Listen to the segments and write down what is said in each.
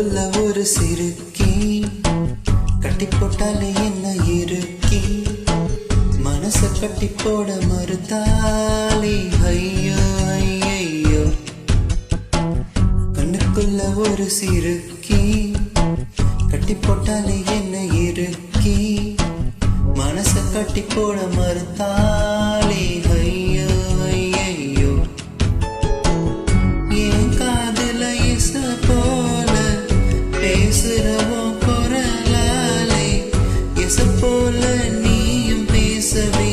கண்ணுக்குள்ள ஒரு சிறுக்கி கட்டி போட்டாலே என்ன இருக்கி மனச கட்டி போட மறுத்தாலே ஐயோ ஐயோ. கண்ணுக்குள்ள ஒரு சிறுக்கி கட்டி போட்டாலே என்ன இருக்கி மனச கட்டி போட மறுத்தாலே ஐயோ ஐயோ. என் காதுல இச போல பேசுறவோ குரலாலே இச போல நீயும் பேசவே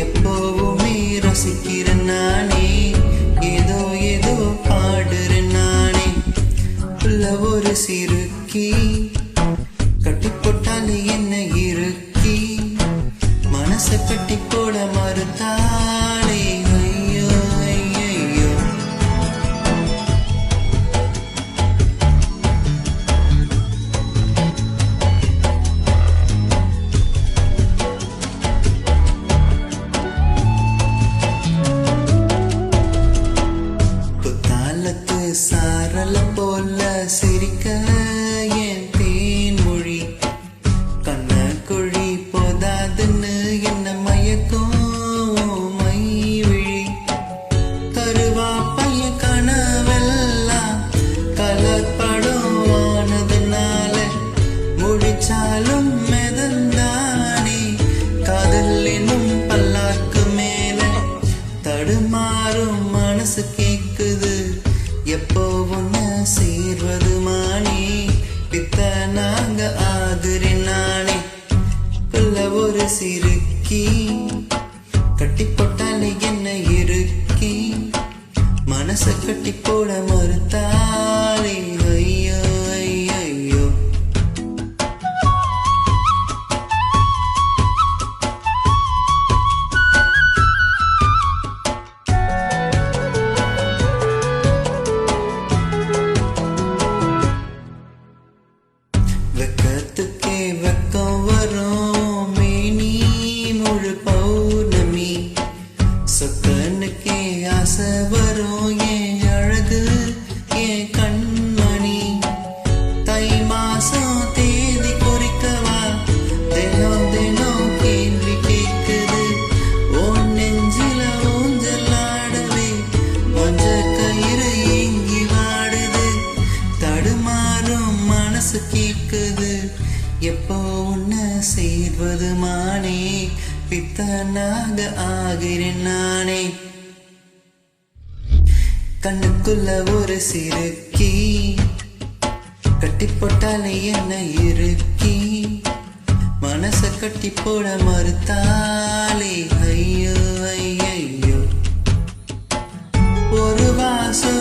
எப்போவுமே ரசிக்கிறேன் நானே. ஏதோ ஏதோ பாடுறேன் நானே. உள்ள ஒரு சிறுக்கி கட்டி போட்டாலே என்ன இருக்கி மனச கட்டி போட மறுத்தாலே ஐயோ ஐயோ. புத்தாலத்து சாரல போல சிரிக்க என் தேன்மொழி கண்ணக்குழி போதாதுன்னு என்ன மயக்கும் மை விழி. கருவா பைய கனவெல்லாம் கலப்படம் ஆனதுனால முடிச்சாலும் மெதந்தானே காதல் என்னும் பல்லாக்கு மேல தடுமாறும் மனசு கேக்குது எப்போ உன்ன சேர்வது மானே. பித்த நாங்க ஆகுறேன் நானே. உள்ள ஒரு சிறுக்கி கட்டி போட்டாலே என்ன இருக்கி மனச கட்டி போட மறுத்தாலே ஐயோ ஐயோ. வெக்கத்துக்கே வெக்கம் வரும் மேனி முழு பௌர்ணமி சொக்கனுக்கே ஆசை வரும் என் அழகு என் கண்மணி. தை மாசம் தேதி குறிக்கவா தினம் தினம் கேள்வி கேக்குது ஓ நெஞ்சில ஊஞ்சலாடவே மஞ்ச கயிறு ஏங்கி வாடுது தடுமாறும் மனசு கேக்குது எப்போ உன்ன சேர்வது மானே. பித்தனாக ஆகிறேன் நானே. கண்ணுக்குள்ள ஒரு சிறுக்கி கட்டி போட்டாலே என்ன இருக்கி மனச கட்டி போட மறுத்தாலே ஐயோ ஐயோ. ஒரு வாசம்